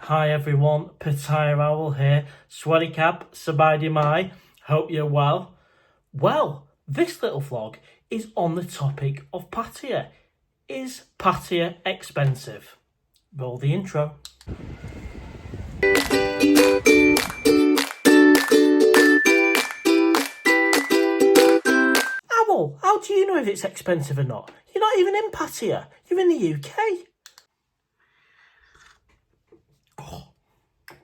Hi everyone, Pattaya Owl here. Swaddy Cab, Sabadi Mai. Hope you're well. Well, this little vlog is on the topic of Pattaya. Is Pattaya expensive? Roll the intro. Owl, how do you know if it's expensive or not? You're not even in Pattaya, you're in the UK.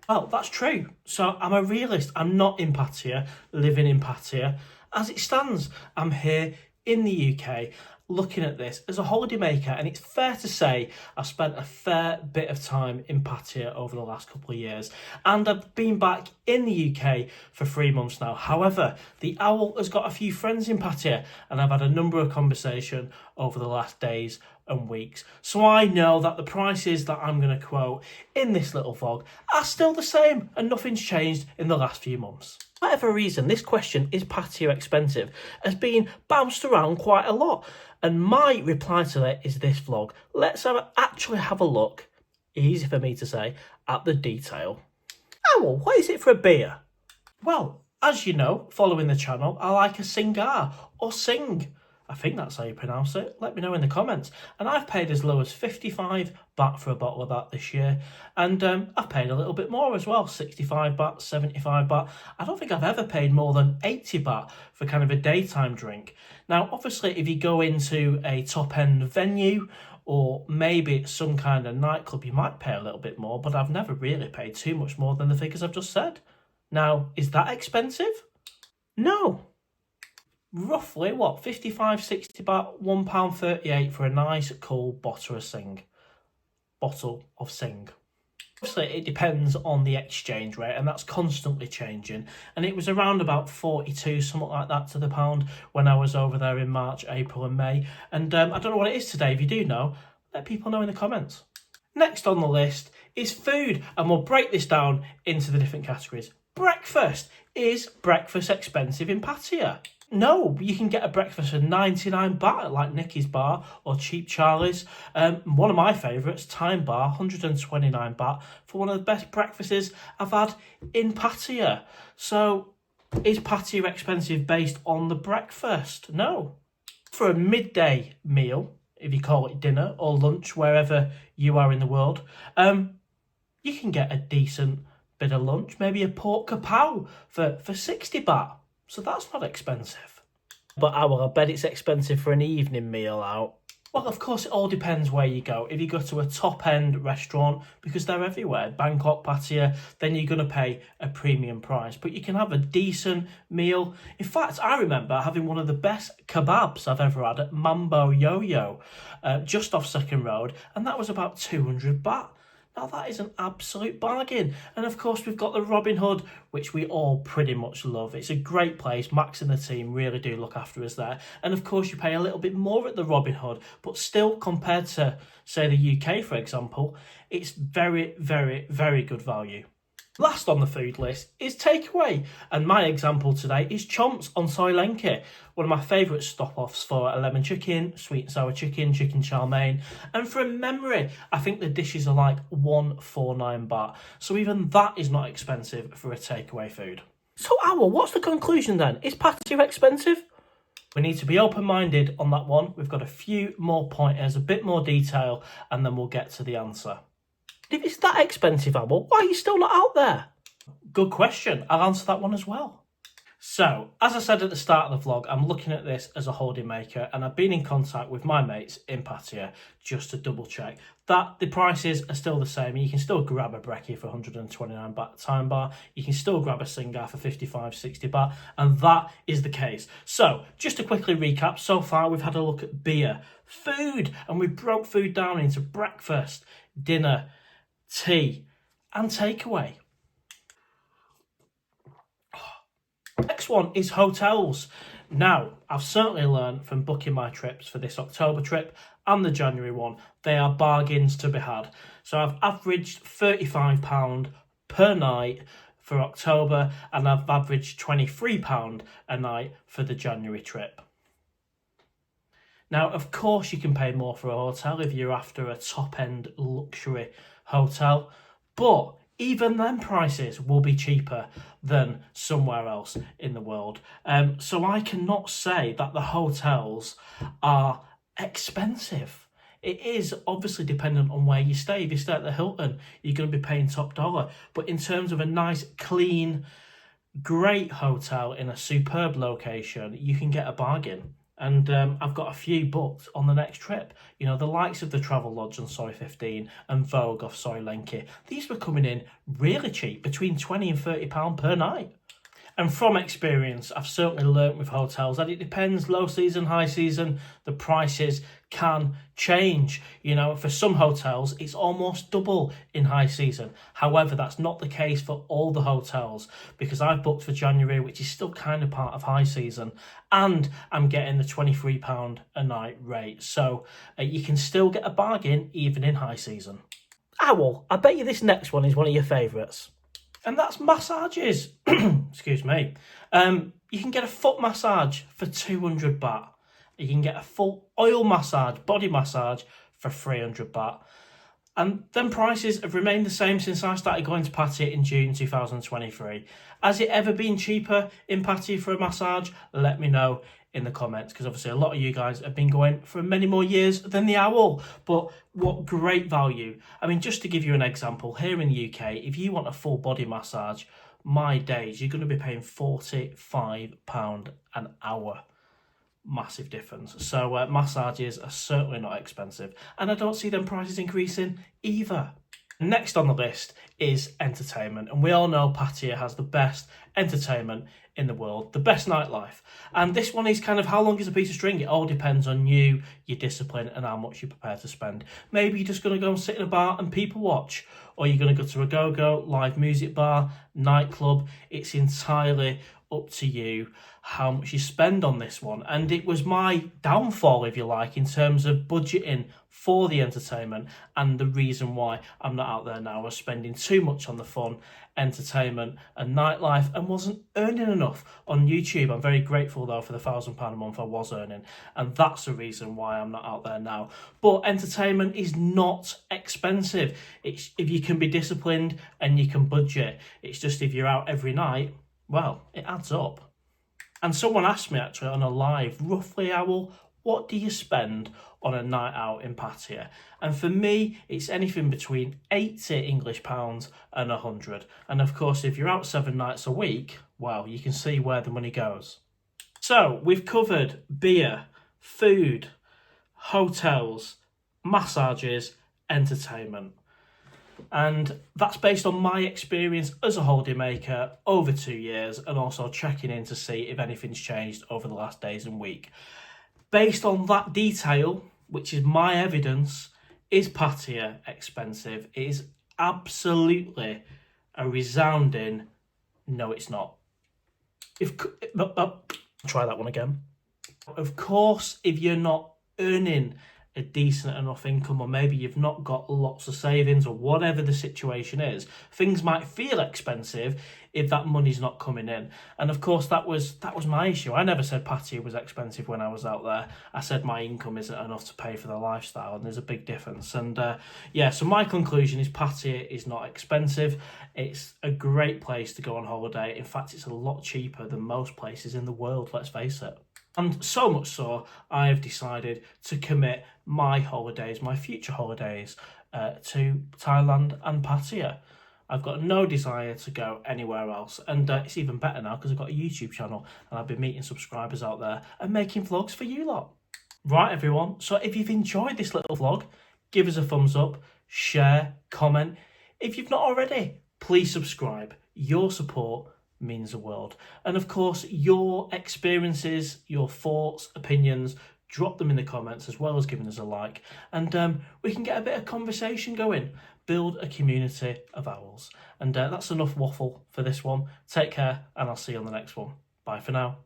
Well, that's true. So I'm a realist. I'm not in Pattaya, living in Pattaya. As it stands, I'm here in the UK looking at this as a holidaymaker, and it's fair to say I've spent a fair bit of time in Pattaya over the last couple of years, and I've been back in the UK for 3 months now. However, the Owl has got a few friends in Pattaya, and I've had a number of conversations over the last days and weeks, so I know that the prices that I'm going to quote in this little vlog are still the same and nothing's changed in the last few months. For whatever reason, this question, is Pattaya expensive, has been bounced around quite a lot, and my reply to that is this vlog. Let's actually have a look, easy for me to say, at the detail. Owl, what is it for a beer? Well, as you know, following the channel, I like a singar or sing. I think that's how you pronounce it. Let me know in the comments. And I've paid as low as 55 baht for a bottle of that this year. And I've paid a little bit more as well, 65 baht, 75 baht. I don't think I've ever paid more than 80 baht for kind of a daytime drink. Now, obviously, if you go into a top-end venue or maybe some kind of nightclub, you might pay a little bit more, but I've never really paid too much more than the figures I've just said. Now, is that expensive? No. Roughly, what, 55, 60 baht, £1.38 for a nice, cool bottle of Sing. Obviously, it depends on the exchange rate, and that's constantly changing. And it was around about 42, something like that, to the pound when I was over there in March, April and May. And I don't know what it is today. If you do know, let people know in the comments. Next on the list is food, and we'll break this down into the different categories. Breakfast. Is breakfast expensive in Pattaya? No, you can get a breakfast for 99 baht at like Nicky's Bar or Cheap Charlie's. One of my favourites, Time Bar, 129 baht for one of the best breakfasts I've had in Pattaya. So, is Pattaya expensive based on the breakfast? No. For a midday meal, if you call it dinner or lunch, wherever you are in the world, you can get a decent bit of lunch, maybe a pork kapow for 60 baht. So that's not expensive. But I bet it's expensive for an evening meal out. Well, of course, it all depends where you go. If you go to a top-end restaurant, because they're everywhere, Bangkok, Pattaya, then you're going to pay a premium price. But you can have a decent meal. In fact, I remember having one of the best kebabs I've ever had at Mambo Yo-Yo, just off Second Road, and that was about 200 baht. Now, that is an absolute bargain. And of course, we've got the Robin Hood, which we all pretty much love. It's a great place. Max and the team really do look after us there. And of course, you pay a little bit more at the Robin Hood, but still, compared to, say, the UK, for example, it's very, very, very good value. Last on the food list is takeaway, and my example today is Chomps on Soy Lenke, one of my favourite stop-offs for a lemon chicken, sweet and sour chicken, chicken chow mein, and from memory, I think the dishes are like 149 baht, so even that is not expensive for a takeaway food. So Owl, what's the conclusion then? Is Pattaya expensive? We need to be open-minded on that one. We've got a few more pointers, a bit more detail, and then we'll get to the answer. If it's that expensive, Owl, why are you still not out there? Good question. I'll answer that one as well. So, as I said at the start of the vlog, I'm looking at this as a holidaymaker, and I've been in contact with my mates in Pattaya just to double check that the prices are still the same. You can still grab a brekkie for 129 baht Time Bar. You can still grab a singar for 55, 60 baht, and that is the case. So, just to quickly recap, so far we've had a look at beer, food, and we broke food down into breakfast, dinner, tea and takeaway. Next one is hotels. Now, I've certainly learned from booking my trips for this October trip and the January one, they are bargains to be had. So I've averaged £35 per night for October, and I've averaged £23 a night for the January trip. Now, of course, you can pay more for a hotel if you're after a top-end luxury hotel, But even then prices will be cheaper than somewhere else in the world. So I cannot say that the hotels are expensive. It is obviously dependent on where you stay. If you stay at the Hilton, you're going to be paying top dollar. But in terms of a nice, clean, great hotel in a superb location, you can get a bargain. And I've got a few booked on the next trip. You know, the likes of the Travel Lodge on Soy 15 and Vogue off Soy Lenki. These were coming in really cheap, between £20 and £30 per night. And from experience, I've certainly learnt with hotels that it depends, low season, high season, the prices can change. You know, for some hotels, it's almost double in high season. However, that's not the case for all the hotels, because I've booked for January, which is still kind of part of high season, and I'm getting the £23 a night rate. So you can still get a bargain even in high season. Owl, I bet you this next one is one of your favourites. And that's massages. Excuse me. You can get a foot massage for 200 baht. You can get a full oil massage, body massage for 300 baht. And then prices have remained the same since I started going to Pattaya in June 2023. Has it ever been cheaper in Pattaya for a massage? Let me know in the comments, because obviously a lot of you guys have been going for many more years than the Owl. But what great value. I mean, just to give you an example, here in the UK, if you want a full body massage, my days, you're going to be paying £45 an hour. Massive difference. So massages are certainly not expensive, and I don't see them prices increasing either. Next on the list is entertainment, and we all know Pattaya has the best entertainment in the world, the best nightlife. And this one is kind of how long is a piece of string. It all depends on you, your discipline, and how much you're prepared to spend. Maybe you're just going to go and sit in a bar and people watch, or you're going to go to a go-go, live music bar, nightclub. It's entirely up to you how much you spend on this one. And it was my downfall, if you like, in terms of budgeting for the entertainment, and the reason why I'm not out there now. I was spending too much on the fun, entertainment and nightlife, and wasn't earning enough on YouTube. I'm very grateful though for the £1,000 a month I was earning, and that's the reason why I'm not out there now. But entertainment is not expensive. It's if you can be disciplined and you can budget. It's just if you're out every night, well, it adds up. And someone asked me actually on a live, roughly, Owl, what do you spend on a night out in Pattaya? And for me, it's anything between 80 English pounds and 100. And of course, if you're out 7 nights a week, well, you can see where the money goes. So we've covered beer, food, hotels, massages, entertainment. And that's based on my experience as a holidaymaker over 2 years, and also checking in to see if anything's changed over the last days and week. Based on that detail, which is my evidence, is Pattaya expensive? It is absolutely a resounding no, it's not. Try that one again. Of course, if you're not earning a decent enough income, or maybe you've not got lots of savings, or whatever the situation is, things might feel expensive if that money's not coming in. And of course that was my issue. I never said Pattaya was expensive when I was out there. I said my income isn't enough to pay for the lifestyle, and there's a big difference. And so my conclusion is Pattaya is not expensive. It's a great place to go on holiday. In fact, it's a lot cheaper than most places in the world, let's face it. And so much so, I have decided to commit my holidays, my future holidays, to Thailand and Pattaya. I've got no desire to go anywhere else. And it's even better now because I've got a YouTube channel, and I've been meeting subscribers out there and making vlogs for you lot. Right, everyone. So if you've enjoyed this little vlog, give us a thumbs up, share, comment. If you've not already, please subscribe. Your support means the world. And of course, your experiences, your thoughts, opinions, drop them in the comments, as well as giving us a like, and we can get a bit of conversation going, build a community of owls. And that's enough waffle for this one. Take care, and I'll see you on the next one. Bye for now.